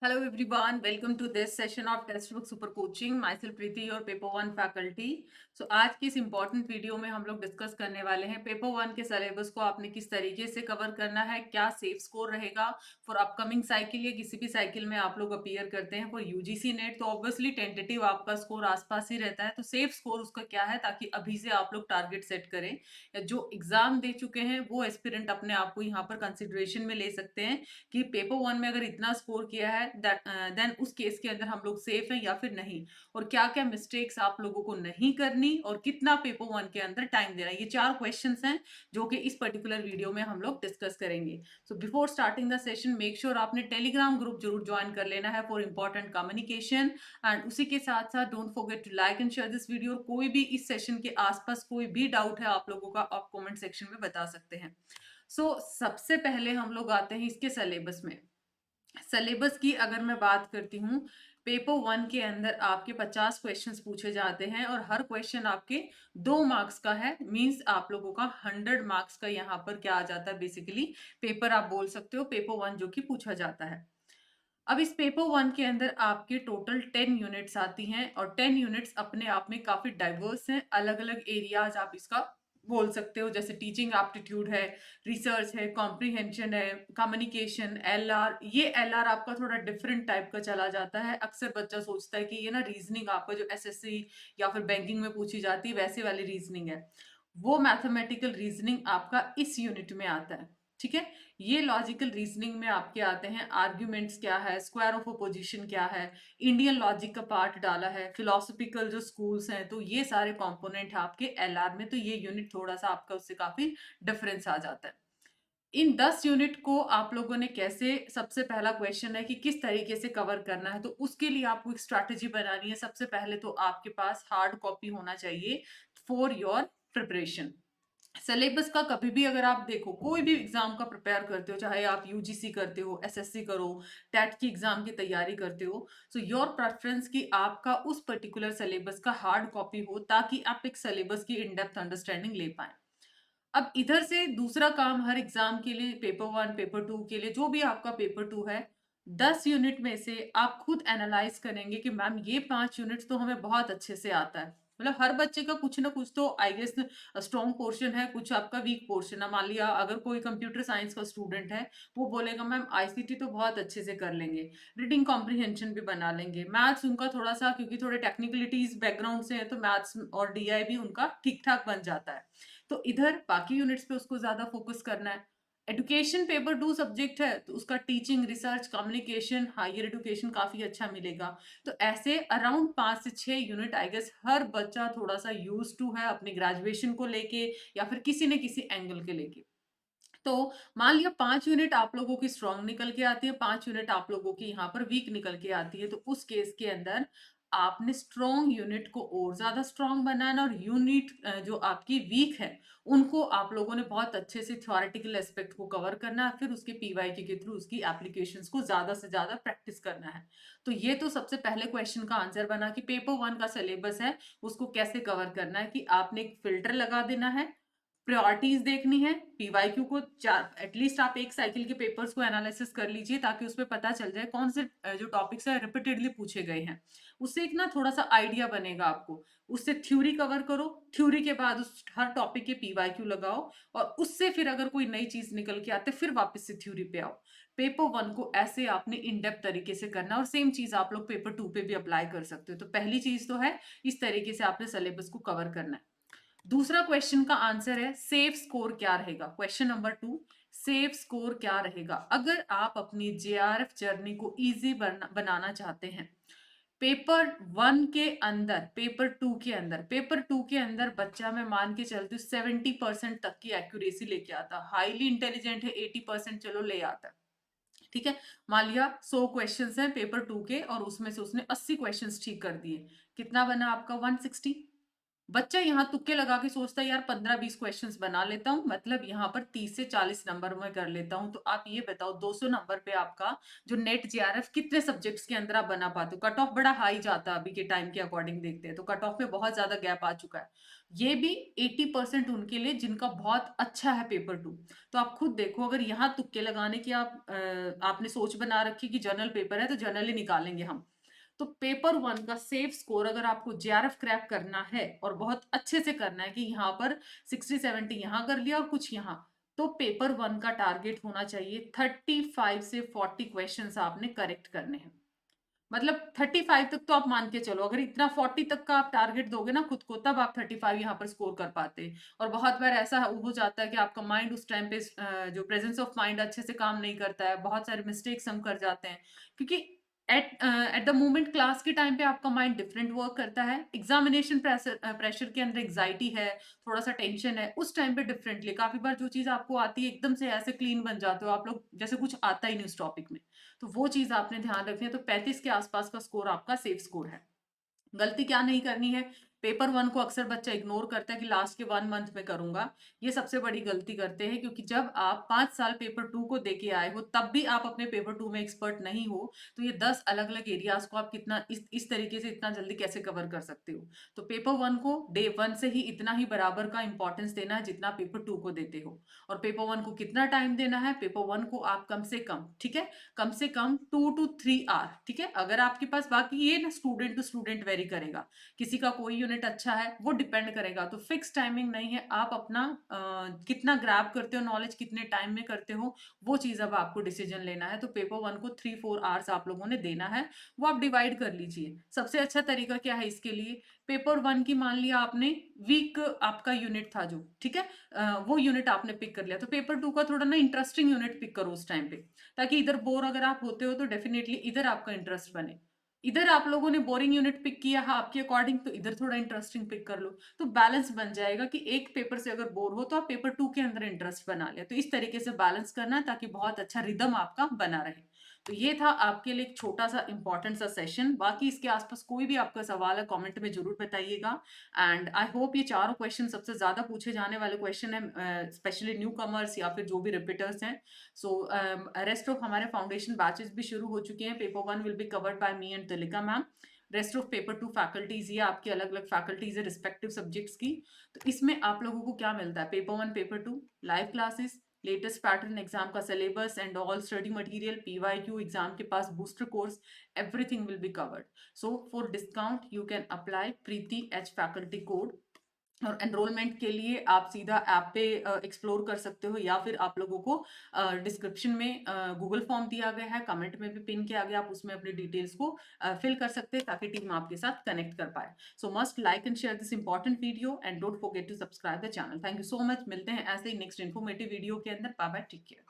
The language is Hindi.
Hello everyone, welcome to this session of Textbook Super Coaching. Myself Preeti, your Paper One faculty. So आज की इस इम्पॉर्टेंट वीडियो में हम लोग डिस्कस करने वाले हैं पेपर वन के सिलेबस को आपने किस तरीके से कवर करना है, क्या सेफ स्कोर रहेगा फॉर अपकमिंग साइकिल या किसी भी साइकिल में आप लोग अपीयर करते हैं फॉर यूजीसी नेट। तो ऑब्वियसली टेंटेटिव आपका स्कोर आसपास ही रहता है, तो सेफ स्कोर उसका क्या है ताकि अभी से आप लोग टारगेट सेट करें या जो एग्जाम दे चुके हैं वो एस्पिरेंट अपने आप को यहाँ पर कंसिडरेशन में ले सकते हैं कि पेपर वन में अगर इतना स्कोर किया है देन उस केस के अंदर हम लोग सेफ हैं या फिर नहीं, और क्या क्या मिस्टेक्स आप लोगों को नहीं करनी और कितना पेपर वन के अंदर टाइम देना। ये 4 क्वेश्चंस हैं जो कि इस पर्टिकुलर वीडियो में हम लोग डिस्कस करेंगे। So before starting the session make sure आपने टेलीग्राम ग्रुप जरूर ज्वाइन कर लेना है फॉर इंपॉर्टेंट कम्युनिकेशन। एंड उसी के साथ साथ don't forget to like and share this video. कोई भी इस सेशन के आसपास कोई भी डाउट है आप लोगों का, आप कमेंट सेक्शन में बता सकते हैं। सबसे पहले हम लोग आते हैं इसके सिलेबस में। सिलेबस की अगर मैं बात करती हूँ, पेपर वन के अंदर आपके 50 क्वेश्चंस पूछे जाते हैं और हर क्वेश्चन आपके 2 मार्क्स का है। मींस आप लोगों का 100 मार्क्स का यहाँ पर क्या आ जाता है, बेसिकली पेपर आप बोल सकते हो पेपर वन जो कि पूछा जाता है। अब इस पेपर वन के अंदर आपके टोटल 10 यूनिट्स आती हैं और 10 यूनिट्स अपने आप में काफी डाइवर्स हैं। अलग अलग एरियाज आप इसका बोल सकते हो, जैसे टीचिंग एप्टीट्यूड है, रिसर्च है, कॉम्प्रिहेंशन है, कम्युनिकेशन, एलआर। ये एलआर आपका थोड़ा डिफरेंट टाइप का चला जाता है। अक्सर बच्चा सोचता है कि ये ना रीजनिंग आपका जो एसएससी या फिर बैंकिंग में पूछी जाती है वैसे वाली रीजनिंग है। वो मैथमेटिकल रीजनिंग आपका इस यूनिट में आता है। ठीक है, ये लॉजिकल रीजनिंग में आपके आते हैं आर्ग्यूमेंट्स क्या है, स्क्वायर ऑफ अपोजिशन क्या है, इंडियन लॉजिक का पार्ट डाला है, फिलोसफिकल जो स्कूल्स हैं, तो ये सारे कंपोनेंट है आपके एलआर में। तो ये यूनिट थोड़ा सा आपका उससे काफी डिफरेंस आ जाता है। इन 10 यूनिट को आप लोगों ने कैसे, सबसे पहला क्वेश्चन है कि किस तरीके से कवर करना है, तो उसके लिए आपको एक स्ट्रैटेजी बनानी है। सबसे पहले तो आपके पास हार्ड कॉपी होना चाहिए फॉर योर प्रिपरेशन। सिलेबस का कभी भी अगर आप देखो, कोई भी एग्जाम का प्रिपेयर करते हो, चाहे आप यूजीसी करते हो, एसएससी करो, टेट की एग्जाम की तैयारी करते हो, सो योर प्रेफरेंस कि आपका उस पर्टिकुलर सिलेबस का हार्ड कॉपी हो ताकि आप एक सिलेबस की इन डेप्थ अंडरस्टैंडिंग ले पाए। अब इधर से दूसरा काम हर एग्जाम के लिए, पेपर वन पेपर टू के लिए, जो भी आपका पेपर टू है, 10 यूनिट में से आप खुद एनालाइज करेंगे कि मैम ये 5 यूनिट्स तो हमें बहुत अच्छे से आता है। मतलब हर बच्चे का कुछ ना कुछ तो आई गेस स्ट्रॉन्ग पोर्शन है, कुछ आपका वीक पोर्शन है। मान लिया अगर कोई कंप्यूटर साइंस का स्टूडेंट है, वो बोलेगा मैम आईसीटी तो बहुत अच्छे से कर लेंगे, रीडिंग कॉम्प्रिहेंशन भी बना लेंगे, मैथ्स उनका थोड़ा सा क्योंकि थोड़े टेक्निकलिटीज बैकग्राउंड से है तो मैथ्स और डीआई भी उनका ठीक ठाक बन जाता है। तो इधर बाकी यूनिट्स पे उसको ज्यादा फोकस करना है। एजुकेशन पेपर टू सब्जेक्ट है तो उसका teaching, research, communication, higher education काफी अच्छा मिलेगा। तो ऐसे अराउंड 5 से 6 यूनिट आई गेस हर बच्चा थोड़ा सा यूज टू है अपनी ग्रेजुएशन को लेके या फिर किसी न किसी एंगल के लेके। तो मान लिया 5 यूनिट आप लोगों की स्ट्रांग निकल के आती है, 5 यूनिट आप लोगों की यहाँ पर वीक निकल के आती है, तो उस केस के अंदर आपने स्ट्रॉन्ग यूनिट को और ज्यादा स्ट्रॉन्ग बनाना और यूनिट जो आपकी वीक है उनको आप लोगों ने बहुत अच्छे से थ्योरेटिकल एस्पेक्ट को कवर करना है, फिर उसके पीवाईक्यू के थ्रू उसकी एप्लीकेशंस को ज्यादा से ज्यादा प्रैक्टिस करना है। तो ये तो सबसे पहले क्वेश्चन का आंसर बना कि पेपर वन का सिलेबस है उसको कैसे कवर करना है, कि आपने एक फिल्टर लगा देना है, प्रायोरिटीज देखनी है, पीवाईक्यू को चार एटलीस्ट आप एक साइकिल के पेपर्स को एनालिसिस कर लीजिए ताकि उसमें पता चल जाए कौन से जो टॉपिक्स है रिपीटेडली पूछे गए हैं। उससे एक ना थोड़ा सा आइडिया बनेगा आपको। उससे थ्योरी कवर करो, थ्योरी के बाद उस हर टॉपिक के पीवाईक्यू लगाओ और उससे फिर अगर कोई नई चीज निकल के आते फिर वापस से थ्योरी पे आओ। पेपर वन को ऐसे आपने इन डेप्थ तरीके से करना और सेम चीज आप लोग पेपर टू पे भी अप्लाई कर सकते हो। तो पहली चीज तो है इस तरीके से आपने सिलेबस को कवर करना है। दूसरा क्वेश्चन का आंसर है सेफ स्कोर क्या रहेगा। क्वेश्चन नंबर 2, सेफ स्कोर क्या रहेगा अगर आप अपनी जेआरएफ जर्नी को इजी बनाना चाहते हैं। पेपर वन के अंदर, पेपर टू के अंदर बच्चा मैं मान के चलती हूँ 70% तक की एक्यूरेसी लेके आता, हाईली इंटेलिजेंट है 80% चलो ले आता। ठीक है, मान लिया 100 क्वेश्चंस हैं पेपर टू के और उसमें से उसने 80 क्वेश्चंस ठीक कर दिए, कितना बना आपका 160। बच्चा यहाँ तुक्के लगा के सोचता है यार 15-20 क्वेश्चंस बना लेता हूँ, मतलब यहाँ पर 30 से 40 नंबर में कर लेता हूँ। तो आप ये बताओ 200 नंबर पे आपका जो नेट जेआरएफ कितने सब्जेक्ट्स के अंदर आप बना पाते हो? कट ऑफ बड़ा हाई जाता है अभी के टाइम के अकॉर्डिंग देखते हैं तो कट ऑफ में बहुत ज्यादा गैप आ चुका है। ये भी 80% उनके लिए जिनका बहुत अच्छा है पेपर 2। तो आप खुद देखो, अगर यहाँ तुक्के लगाने की आपने सोच बना रखी कि जनरल पेपर है तो जनरल ही निकालेंगे हम, तो पेपर 1 का सेफ स्कोर अगर आपको जेआरएफ क्रैक करना है और बहुत अच्छे से करना है कि यहाँ पर 60-70 यहाँ कर लिया और कुछ यहाँ, तो पेपर 1 का टारगेट होना चाहिए 35 से 40 क्वेश्चंस आपने करेक्ट करने हैं। मतलब 35 तक तो आप मान के चलो, अगर इतना 40 तक का आप टारगेट दोगे ना खुद को, तब आप 35 यहाँ पर स्कोर कर पाते। और बहुत बार ऐसा हो जाता है कि आपका माइंड उस टाइम पे जो प्रेजेंस ऑफ माइंड अच्छे से काम नहीं करता है, बहुत सारे मिस्टेक्स हम कर जाते हैं, क्योंकि एट द मोमेंट क्लास के टाइम पे आपका माइंड डिफरेंट वर्क करता है, एग्जामिनेशन प्रेशर के अंदर एग्जाइटी है, थोड़ा सा टेंशन है, उस टाइम पे डिफरेंटली काफी बार जो चीज आपको आती है एकदम से ऐसे क्लीन बन जाते हो आप लोग जैसे कुछ आता ही नहीं उस टॉपिक में। तो वो चीज आपने ध्यान रखनी है। तो 35 के आसपास का स्कोर आपका सेफ स्कोर है। गलती क्या नहीं करनी है? पेपर 1 को अक्सर बच्चा इग्नोर करता है कि लास्ट के 1 मंथ में करूंगा। ये सबसे बड़ी गलती करते हैं, क्योंकि जब आप 5 साल पेपर 2 को देके आए हो तब भी आप अपने पेपर 2 में एक्सपर्ट नहीं हो, तो ये 10 अलग अलग एरियाज को आप कितना इस तरीके से इतना जल्दी कैसे कवर कर सकते हो? तो पेपर 1 को डे 1 से ही इतना ही बराबर का इंपॉर्टेंस देना है जितना पेपर 2 को देते हो। और पेपर 1 को कितना टाइम देना है? पेपर 1 को आप कम से कम, ठीक है, कम से कम 2 to 3 आवर, ठीक है। अगर आपके पास, बाकी ये ना स्टूडेंट टू स्टूडेंट वेरी करेगा, किसी का कोई यूनिट अच्छा है वो डिपेंड करेगा, तो फिक्स टाइमिंग नहीं है। आप अपना कितना ग्रैब करते हो नॉलेज, कितने टाइम में करते हो, वो चीज अब आपको डिसीजन लेना है। तो पेपर 1 को 3-4 आवर्स आप लोगों ने देना है, वो आप डिवाइड कर लीजिए। सबसे अच्छा तरीका क्या है इसके लिए? पेपर 1 की मान लिया आपने वीक आपका यूनिट था जो, ठीक है, वो यूनिट आपने पिक कर लिया, तो पेपर 2 का थोड़ा ना इंटरेस्टिंग यूनिट पिक करो उस टाइम पे, ताकि इधर बोर अगर आप होते हो तो डेफिनेटली इधर आपका इंटरेस्ट बने। इधर आप लोगों ने बोरिंग यूनिट पिक किया है आपके अकॉर्डिंग, तो इधर थोड़ा इंटरेस्टिंग पिक कर लो, तो बैलेंस बन जाएगा कि एक पेपर से अगर बोर हो तो आप पेपर 2 के अंदर इंटरेस्ट बना लिया। तो इस तरीके से बैलेंस करना है ताकि बहुत अच्छा रिदम आपका बना रहे। तो ये था आपके लिए एक छोटा सा इंपॉर्टेंट सा सेशन। बाकी इसके आसपास कोई भी आपका सवाल है कमेंट में जरूर बताइएगा। एंड आई होप ये चारों क्वेश्चन सबसे ज्यादा पूछे जाने वाले क्वेश्चन है, स्पेशली न्यू कमर्स या फिर जो भी रिपीटर्स हैं। सो रेस्ट ऑफ हमारे फाउंडेशन बैचेस भी शुरू हो चुके हैं। Paper 1 will be covered by me and Tilika ma'am. Rest of paper 2 faculties, ये आपकी अलग अलग फैकल्टीज है रिस्पेक्टिव सब्जेक्ट्स की। तो इसमें आप लोगों को क्या मिलता है? Paper 1 paper 2 live classes, latest pattern exam का syllabus and all study material, PYQ exam के पास booster course, everything will be covered. So for discount you can apply Preeti H faculty code. और एनरोलमेंट के लिए आप सीधा ऐप पे एक्सप्लोर कर सकते हो, या फिर आप लोगों को डिस्क्रिप्शन में गूगल फॉर्म दिया गया है, कमेंट में भी पिन किया गया, आप उसमें अपनी डिटेल्स को फिल कर सकते हैं ताकि टीम आपके साथ कनेक्ट कर पाए। So must like and share this important video and don't forget to subscribe the channel. Thank you so much. मिलते हैं ऐसे ही नेक्स्ट इन्फॉर्मेटिव वीडियो के अंदर। Bye bye, take care.